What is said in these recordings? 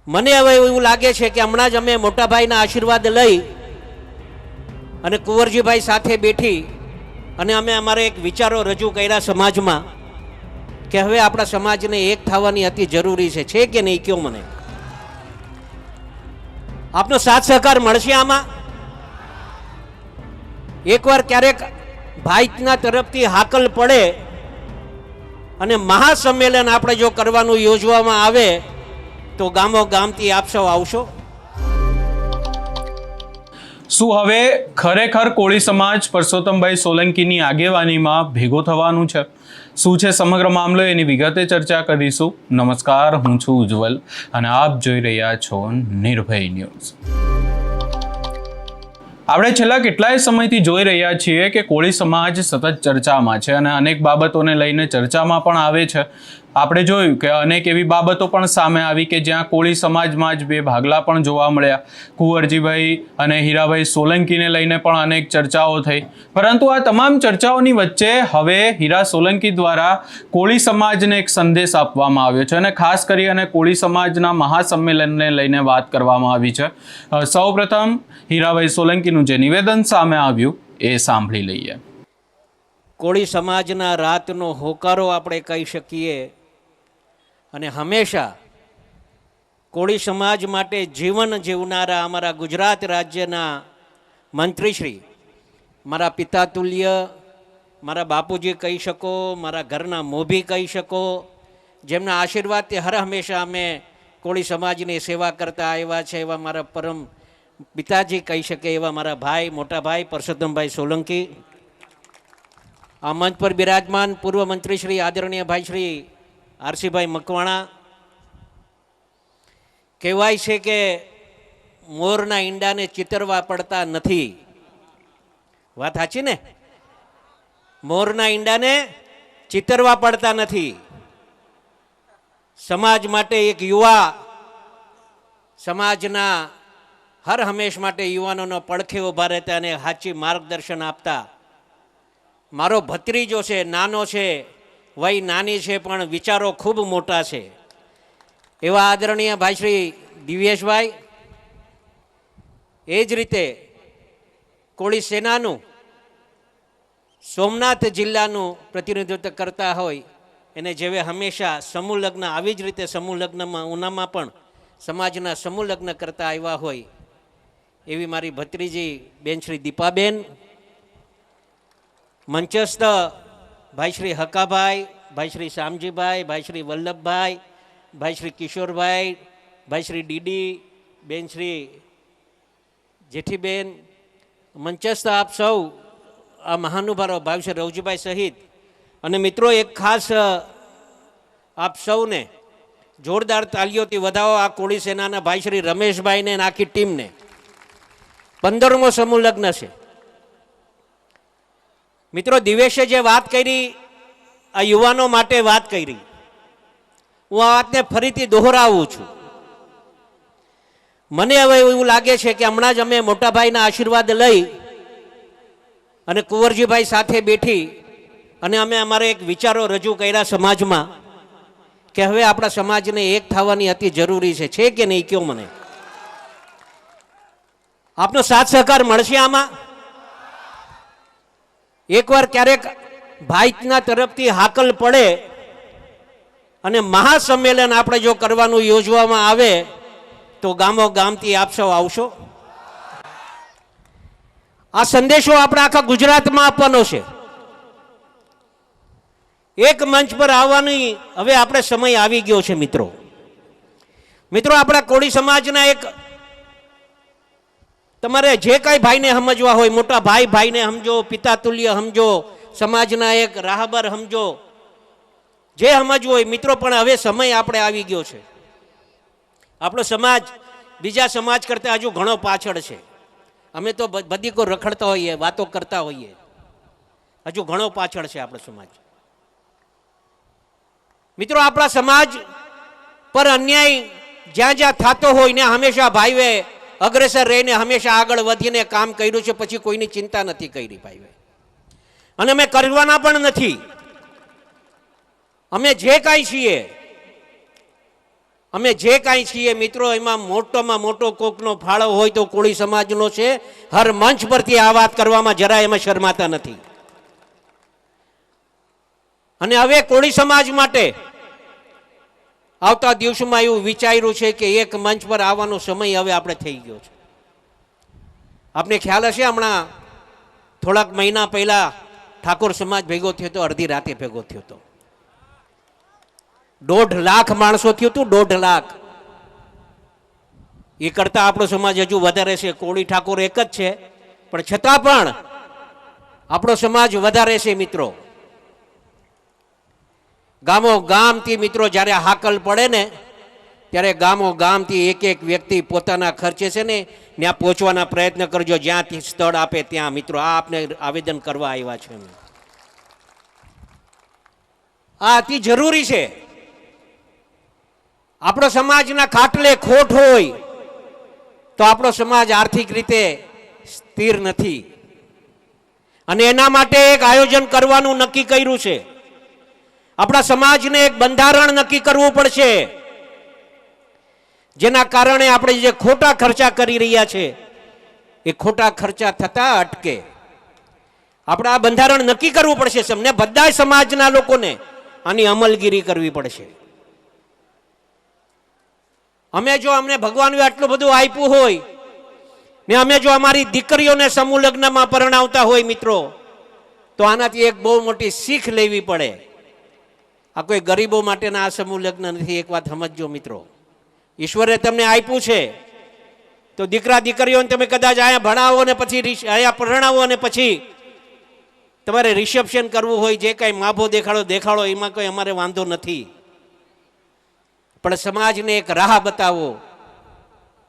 મને હવે એવું લાગે છે કે હમણાં જ અમે મોટાભાઈના આશીર્વાદ લઈ અને કુંવરજીભાઈ સાથે બેઠી અને અમે અમારા એક વિચારો રજૂ કર્યા સમાજમાં કે હવે આપણા સમાજને એક થવાની અતિ જરૂરી છે કે નહીં? કયો મને આપનો સાથ સહકાર મળશે આમાં? એકવાર ક્યારેક ભાઈના તરફથી હાકલ પડે અને મહાસંમેલન આપણે જો કરવાનું યોજવામાં આવે તો ગામો ગામથી આપ સૌ આવશો? શું હવે ખરેખર કોળી સમાજ પરસોત્તમભાઈ સોલંકીની આગેવાનીમાં ભેગો થવાનું છે? શું છે સમગ્ર મામલો, એની વિગતે ચર્ચા કરીશું. નમસ્કાર, હું છું ઉજ્જવલ અને આપ જોઈ રહ્યા છો નિર્ભય ન્યૂઝ. આપણે છેલ્લા કેટલાય સમયથી જોઈ રહ્યા છીએ કે કોળી સમાજ સતત ચર્ચામાં છે અને અનેક બાબતોને લઈને ચર્ચામાં પણ આવે છે. આપણે જોયું કે અનેક એવી બાબતો પણ સામે આવી કે જ્યાં કોળી સમાજમાં જ બે ભાગલા પણ જોવા મળ્યા. કુંવરજીભાઈ અને હીરાભાઈ સોલંકીને લઈને પણ અનેક ચર્ચાઓ થઈ. પરંતુ આ તમામ ચર્ચાઓની વચ્ચે હવે હીરા સોલંકી દ્વારા કોળી સમાજને એક સંદેશ આપવામાં આવ્યો છે અને ખાસ કરી અને કોળી સમાજના મહાસંમેલનને લઈને વાત કરવામાં આવી છે. સૌપ્રથમ હીરાભાઈ સોલંકીનું જે નિવેદન સામે આવ્યું એ સાંભળી લઈએ. કોળી સમાજના રાતનો હોકારો આપણે કહી શકીએ અને હંમેશા કોળી સમાજ માટે જીવન જીવનારા અમારા ગુજરાત રાજ્યના મંત્રીશ્રી, મારા પિતા તુલ્ય, મારા બાપુજી કહી શકો, મારા ઘરના મોભી કહી શકો, જેમના આશીર્વાદથી હર હંમેશા અમે કોળી સમાજની સેવા કરતા આવ્યા છે એવા મારા પરમ પિતાજી કહી શકે એવા મારા ભાઈ, મોટા ભાઈ પરસોત્તમભાઈ સોલંકી, આ મંચ પર બિરાજમાન પૂર્વ મંત્રી શ્રી આદરણીય ભાઈ શ્રી આરસીભાઈ મકવાણા. કહેવાય છે કે મોરના ઈંડાને ચિતરવા પડતા નથી. વાત સાચી ને? મોરના ઈંડાને ચિતરવા પડતા નથી. સમાજ માટે એક યુવા, સમાજના હર હંમેશ માટે યુવાનોનો પડખે ઊભા રહેતા અને સાચી માર્ગદર્શન આપતા મારો ભત્રીજો છે, નાનો છે, વય નાની છે પણ વિચારો ખૂબ મોટા છે એવા આદરણીય ભાઈ શ્રી દિવ્યેશભાઈ. એ જ રીતે કોળી સેનાનું સોમનાથ જિલ્લાનું પ્રતિનિધિત્વ કરતા હોય એને જેવે હંમેશા સમૂહ લગ્ન, આવી જ રીતે સમૂહ લગ્નમાં ઉનામાં પણ સમાજના સમૂહ લગ્ન કરતા આવ્યા હોય એવી મારી ભત્રીજી બેન શ્રી દીપાબેન, મંચસ્થ ભાઈ શ્રી હકાભાઈ, ભાઈ શ્રી શામજીભાઈ, ભાઈ શ્રી વલ્લભભાઈ, ભાઈ શ્રી કિશોરભાઈ, ભાઈ શ્રી ડીડી, બેન શ્રી જેઠીબેન, મંચસ્થ આપ સૌ આ મહાનુભાવો ભાઈ શ્રી રવજીભાઈ સહિત અને મિત્રો એક ખાસ આપ સૌને જોરદાર તાલીઓથી વધાવો. આ કોળી સેનાના ભાઈ શ્રી રમેશભાઈને અને આખી ટીમને 15મો સમૂહ લગ્ન છે. મિત્રો દિવેશે જે વાત કરી, આ યુવાનો માટે વાત કરી, હું આ વાતને ફરીથી દોહરાવું છું. મને હવે એવું લાગે છે કે હમણાં જ અમે મોટાભાઈના આશીર્વાદ લઈ અને કુંવરજીભાઈ સાથે બેઠી અને અમે અમારા એક વિચારો રજૂ કર્યા સમાજમાં કે હવે આપણા સમાજને એક થવાની અતિ જરૂરી છે કે નહીં? કયો મને આપનો સાથ સહકાર મળશે આમાં? એકવાર ક્યારેક ભાઈના તરફથી હાકલ પડે અને મહાસંમેલન આપણે જો કરવાનું યોજવામાં આવે તો ગામો ગામથી આપ સૌ આવશો? આ સંદેશો આપણે આખા ગુજરાતમાં આપવાનો છે. એક મંચ પર આવવાની હવે આપણે સમય આવી ગયો છે. મિત્રો આપણા કોળી સમાજના એક, તમારે જે કાંઈ ભાઈને સમજવા હોય, મોટા ભાઈ ભાઈને સમજો, પિતા તુલ્ય સમજો, સમાજના એક રાહબર સમજો, જે સમજવું હોય મિત્રો. પણ હવે સમય આપણે આવી ગયો છે. આપણો સમાજ બીજા સમાજ કરતાં હજુ ઘણો પાછળ છે. અમે તો બધી કો રખડતા હોઈએ, વાતો કરતા હોઈએ, હજુ ઘણો પાછળ છે આપણો સમાજ. મિત્રો આપણા સમાજ પર અન્યાય જ્યાં જ્યાં થતો હોય ને હંમેશા ભાઈઓએ અગ્રેસર રહીને હંમેશા આગળ વધીને કામ કર્યું છે. પછી કોઈની ચિંતા નથી કરી ભાઈઓએ, અને અમે કરવાના પણ નથી. અમે જે કાંઈ છીએ અમે જે કાંઈ છીએ મિત્રો, એમાં મોટોમાં મોટો કોકનો ફાળો હોય તો કોળી સમાજનો છે. હર મંચ પરથી આ વાત કરવામાં જરા એમાં શરમાતા નથી. અને હવે કોળી સમાજ માટે આવતા દિવસોમાં એવું વિચાર્યું છે કે એક મંચ પર આવવાનો સમય હવે આપણે થઈ ગયો છે. આપને ખ્યાલ હશે, હમણાં થોડાક મહિના પહેલા ઠાકોર સમાજ ભેગો થયો હતો, અડધી રાતે ભેગો થયો હતો. 1.5 લાખ માણસો થયું હતું, 1.5 લાખ. એ કરતા આપણો સમાજ હજુ વધારે છે. કોળી ઠાકોર એક જ છે, પણ છતાં પણ આપણો સમાજ વધારે છે મિત્રો. ગામો ગામથી મિત્રો જ્યારે હાકલ પડે ને, ત્યારે ગામો ગામથી એક એક વ્યક્તિ પોતાના ખર્ચે છે ને ત્યાં પહોંચવાના પ્રયત્ન કરજો, જ્યાંથી સ્થળ આપે ત્યાં. મિત્રો, આ આપને આવેદન કરવા આવ્યા છે. આ અતિ જરૂરી છે. આપણો સમાજના ખાટલે ખોટ હોય તો આપણો સમાજ આર્થિક રીતે સ્થિર નથી, અને એના માટે એક આયોજન કરવાનું નક્કી કર્યું છે. આપણા સમાજને એક બંધારણ નક્કી કરવું પડશે, જેના કારણે આપણે જે ખોટા ખર્ચા કરી રહ્યા છે એ ખોટા ખર્ચા થતા અટકે. આપણે આ બંધારણ નક્કી કરવું પડશે. સમને બધા સમાજના લોકોને આની અમલગીરી કરવી પડશે. અમે જો અમને ભગવાને આટલું બધું આપ્યું હોય ને અમે જો અમારી દીકરીઓને સમૂહ લગ્નમાં પરણાવતા હોય મિત્રો, તો આનાથી એક બહુ મોટી શીખ લેવી પડે. આ કોઈ ગરીબો માટેના આ સમૂહ લગ્ન નથી. એક વાત સમજજો મિત્રો, ઈશ્વરે તમને આપ્યું છે તો દીકરા દીકરીઓને તમે કદાચ અહીંયા ભણાવો ને પછી અહીંયા પરણાવો અને પછી તમારે રિસેપ્શન કરવું હોય, જે કાંઈ માભો દેખાડો, એમાં કોઈ અમારે વાંધો નથી. પણ સમાજને એક રાહ બતાવો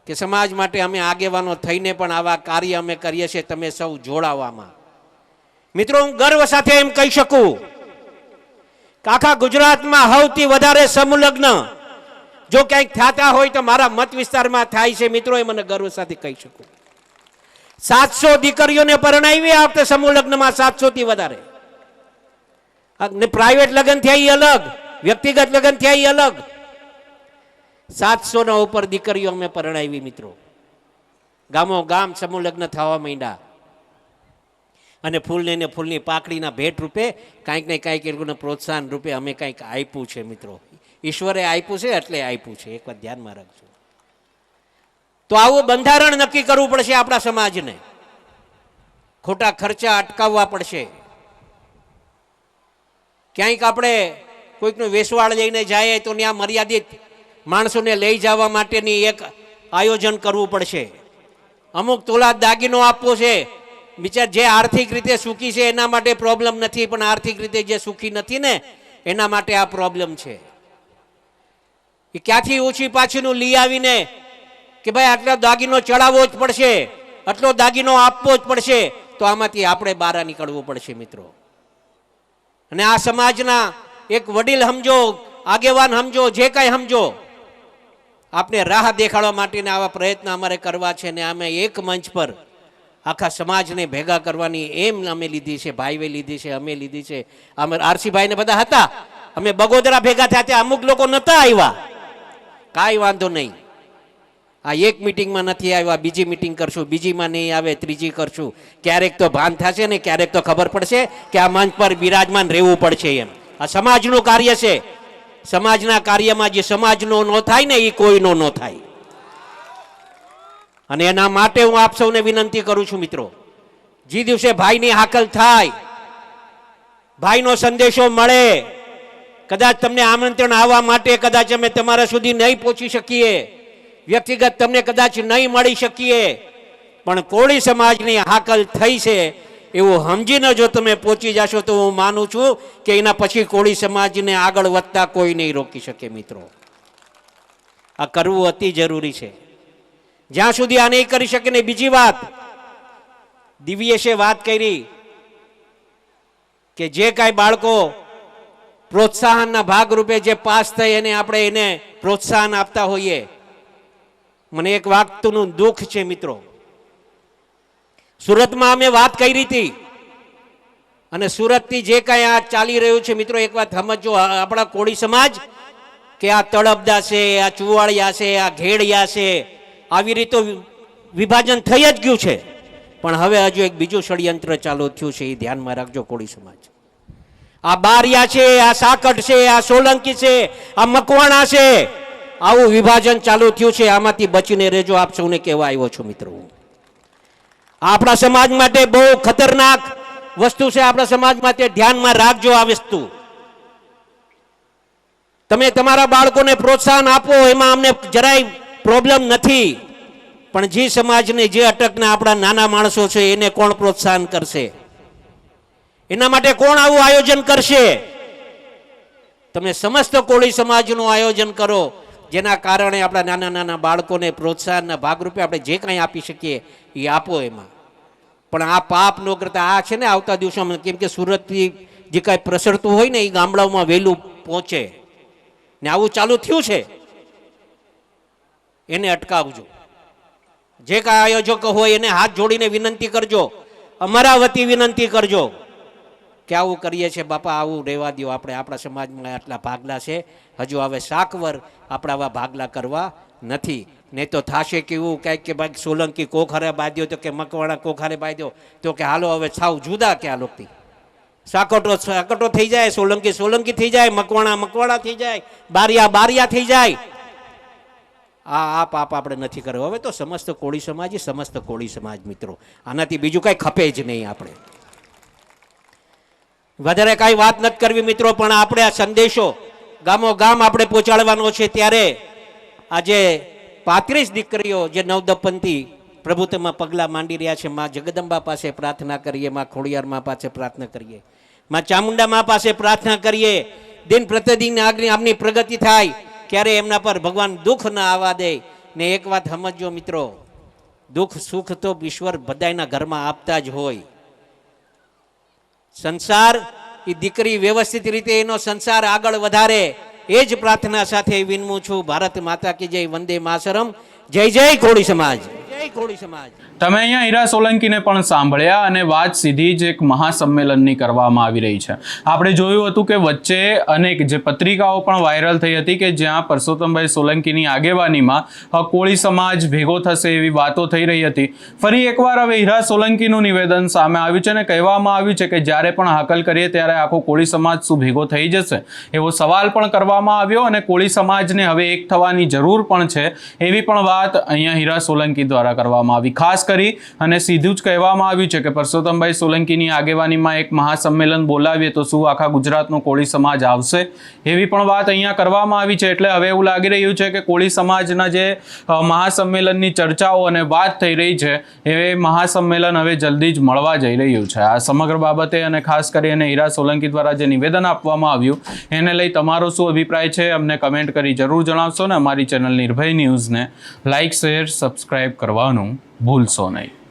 કે સમાજ માટે અમે આગેવાનો થઈને પણ આવા કાર્ય અમે કરીએ છીએ, તમે સૌ જોડાવામાં. મિત્રો, હું ગર્વ સાથે એમ કહી શકું કે આખા ગુજરાતમાં સૌથી વધારે સમૂહ લગ્ન જો ક્યાંક થતા હોય તો મારા મત વિસ્તારમાં થાય છે મિત્રો. એ મને ગર્વ સાથે કહી શકું. 700 દીકરીઓને પરણાવી આ વખતે સમૂહ લગ્નમાં, 700 થી વધારે. પ્રાઇવેટ લગ્ન થયા એ અલગ, વ્યક્તિગત લગ્ન થયા એ અલગ. 700 ના ઉપર દીકરીઓ અમે પરણાવી મિત્રો. ગામો ગામ સમૂહ લગ્ન થવા માંડ્યા, અને ફૂલની પાકડીના ભેટ રૂપે કાંઈક ને કાંઈક એ લોકોને પ્રોત્સાહન રૂપે અમે કાંઈક આપ્યું છે મિત્રો. ઈશ્વરે આપ્યું છે એટલે આપ્યું છે, એક વાત ધ્યાનમાં રાખજો. તો આવું બંધારણ નક્કી કરવું પડશે આપણા સમાજને. ખોટા ખર્ચા અટકાવવા પડશે. ક્યાંક આપણે કોઈકનું વેસવાળ લઈને જાય તો ત્યાં મર્યાદિત માણસોને લઈ જવા માટેની એક આયોજન કરવું પડશે. અમુક તોલા દાગીનો આપવો છે. બિચાર જે આર્થિક રીતે સુખી છે એના માટે પ્રોબ્લેમ નથી, પણ આર્થિક રીતે જે સુખી નથી ને એના માટે આ પ્રોબ્લેમ છે. એ ક્યાંથી ઓછી પાછીનું લઈ આવીને કે ભાઈ આટલો દાગીનો ચડાવવો જ પડશે, આટલો દાગીનો આપવો જ પડશે, તો આમાંથી આપણે બહાર નીકળવું પડશે મિત્રો. અને આ સમાજના એક વડીલ સમજો, આગેવાન સમજો, જે કાંઈ સમજો, આપણે રાહ દેખાડવા માટેના આવા પ્રયત્ન અમારે કરવા છે. ને અમે એક મંચ પર આખા સમાજને ભેગા કરવાની એમ અમે લીધી છે. ભાઈએ લીધી છે, અમે લીધી છે. અમે આરસીભાઈ ને બધા હતા, અમે બગોદરા ભેગા થયા ત્યાં અમુક લોકો નતા આવ્યા, કાંઈ વાંધો નહીં. આ એક મિટિંગમાં નથી આવ્યા, બીજી મિટિંગ કરશું, બીજીમાં નહીં આવે, ત્રીજી કરશું. ક્યારેક તો ભાન થશે ને ક્યારેક તો ખબર પડશે કે આ મંચ પર બિરાજમાન રહેવું પડશે. એમ આ સમાજનું કાર્ય છે. સમાજના કાર્યમાં જે સમાજનો ન થાય ને એ કોઈનો ન થાય. અને એના માટે હું આપ સૌને વિનંતી કરું છું મિત્રો, જે દિવસે ભાઈની હાકલ થાય, ભાઈનો સંદેશો મળે, કદાચ તમને આમંત્રણ આવવા માટે કદાચ અમે તમારા સુધી નહીં પહોંચી શકીએ, વ્યક્તિગત તમને કદાચ નહીં મળી શકીએ, પણ કોળી સમાજની હાકલ થઈ છે એવું સમજીને જો તમે પહોંચી જશો તો હું માનું છું કે એના પછી કોળી સમાજને આગળ વધતા કોઈ નહીં રોકી શકે મિત્રો. આ કરવું અતિ જરૂરી છે. જ્યાં સુધી આ નહીં કરી શકે ને. બીજી વાત, દિવ્યેશે વાત કરી કે જે કાંઈ બાળકો પ્રોત્સાહનના ભાગરૂપે જે પાસ થઈ એને આપણે એને પ્રોત્સાહન આપતા હોઈએ. મને એક વાતનું દુઃખ છે મિત્રો, સુરતમાં અમે વાત કરી હતી, અને સુરતથી જે કાંઈ આ ચાલી રહ્યું છે મિત્રો, એક વાત સમજો, આપણા કોળી સમાજ કે આ તળપદા છે, આ ચુવાડિયા છે, આ ઘેડિયા છે, આવી રીતે વિભાજન થઈ જ ગયું છે. પણ હવે હજુ એક બીજું ષડયંત્ર ચાલુ થયું છે, એ ધ્યાનમાં રાખજો કોળી સમાજ. આ બારિયા છે, આ સાકટ છે, આ સોલંકી છે, આ મકવાણા છે, આવું વિભાજન ચાલુ થયું છે. આમાંથી બચીને રહેજો, આપ સૌને કહેવા આવ્યો છું મિત્રો. આપણા સમાજ માટે બહુ ખતરનાક વસ્તુ છે. આપણા સમાજ માટે ધ્યાનમાં રાખજો આ વસ્તુ. તમે તમારા બાળકોને પ્રોત્સાહન આપો, એમાં અમને જરાય પ્રોબ્લેમ નથી. પણ જે સમાજને, જે અટકના આપણા નાના માણસો છે, એને કોણ પ્રોત્સાહન કરશે? એના માટે કોણ આવું આયોજન કરશે? તમે સમસ્ત કોળી સમાજનું આયોજન કરો, જેના કારણે આપણા નાના નાના બાળકોને પ્રોત્સાહનના ભાગરૂપે આપણે જે કંઈ આપી શકીએ એ આપો એમાં. પણ આ પાપ ન કરતા આ છે ને આવતા દિવસોમાં, કેમ કે સુરતથી જે કાંઈ પ્રસરતું હોય ને એ ગામડાઓમાં વહેલું પહોંચે ને આવું ચાલુ થયું છે, એને અટકાવજો. જે કાંઈ આયોજકો હોય એને હાથ જોડીને વિનંતી કરજો, અમારા વતી વિનંતી કરજો કે આવું કરીએ છીએ બાપા, આવું રહેવા દો. આપણે આપણા સમાજમાં આટલા ભાગલા છે, હજુ હવે શાકવર આપણા આવા ભાગલા કરવા નથી. નહીં તો થાશે કેવું કંઈક કે ભાઈ સોલંકી કોખારે બાંધ્યો તો કે મકવાણા કોખારે બાંધ્યો તો કે હાલો હવે સાવ જુદા કે આ લોકથી. સાકટો થઈ જાય, સોલંકી થઈ જાય, મકવાણા થઈ જાય, બારિયા થઈ જાય. આ પાપ આપણે નથી કર્યો. હવે તો સમસ્ત કોળી સમાજ મિત્રો, આનાથી બીજું કાંઈ ખપે જ નહીં. આપણે વધારે કાંઈ વાત નથી કરવી મિત્રો, પણ આપણે આ સંદેશો ગામો ગામ આપણે પહોંચાડવાનો છે. ત્યારે આજે 35 દીકરીઓ જે નવદંપતિ પ્રભુત્વમાં પગલાં માંડી રહ્યા છે, માં જગદંબા પાસે પ્રાર્થના કરીએ, માં ખોડિયાર માં પાસે પ્રાર્થના કરીએ, માં ચામુંડા માં પાસે પ્રાર્થના કરીએ. દિન પ્રતિદિન આમની પ્રગતિ થાય, ક્યારે એમના પર ભગવાન દુઃખ ના આવવા દે. ને એક વાત સમજો મિત્રો, દુઃખ સુખ તો ઈશ્વર બધાના ઘરમાં આપતા જ હોય. સંસાર એ દીકરી વ્યવસ્થિત રીતે એનો સંસાર આગળ વધારે, એ જ પ્રાર્થના સાથે વિનમું છું. ભારત માતા કી જય, વંદે માતરમ, જય જય કોળી સમાજ, જય કોળી સમાજ. તમે અહીંયા હીરા સોલંકીને પણ સાંભળ્યા અને વાત સીધી જ એક મહાસંમેલનની કરવામાં આવી રહી છે. આપણે જોયું હતું કે વચ્ચે અનેક જે પત્રિકાઓ પણ વાયરલ થઈ હતી કે જ્યાં પરસોત્તમભાઈ સોલંકીની આગેવાનીમાં કોળી સમાજ ભેગો થશે એવી વાતો થઈ રહી હતી. ફરી એકવાર હવે હીરા સોલંકીનું નિવેદન સામે આવ્યું છે અને કહેવામાં આવ્યું છે કે જ્યારે પણ હાકલ કરીએ ત્યારે આખો કોળી સમાજ શું ભેગો થઈ જશે એવો સવાલ પણ કરવામાં આવ્યો અને કોળી સમાજને હવે એક થવાની જરૂર પણ છે એવી પણ વાત અહીંયા હીરા સોલંકી દ્વારા કરવામાં આવી. ખાસ કરી અને સીધું જ કહેવામાં આવ્યું છે કે પરસોત્તમભાઈ સોલંકીની આગેવાનીમાં એક મહાસંમેલન બોલાવીએ તો શું આખા ગુજરાતનો કોળી સમાજ આવશે એવી પણ વાત અહીંયા કરવામાં આવી છે. એટલે હવે એવું લાગી રહ્યું છે કે કોળી સમાજના જે મહાસંમેલનની ચર્ચાઓ અને વાત થઈ રહી છે એ મહાસંમેલન હવે જલ્દી જ મળવા જઈ રહ્યું છે. આ સમગ્ર બાબતે અને ખાસ કરીને હીરા સોલંકી દ્વારા જે નિવેદન આપવામાં આવ્યું એને લઈ તમારો શું અભિપ્રાય છે અમને કમેન્ટ કરી જરૂર જણાવશો ને અમારી ચેનલ નિર્ભય ન્યૂઝને લાઇક, શેર, સબસ્ક્રાઇબ કરવાનું ભૂલશો નહીં.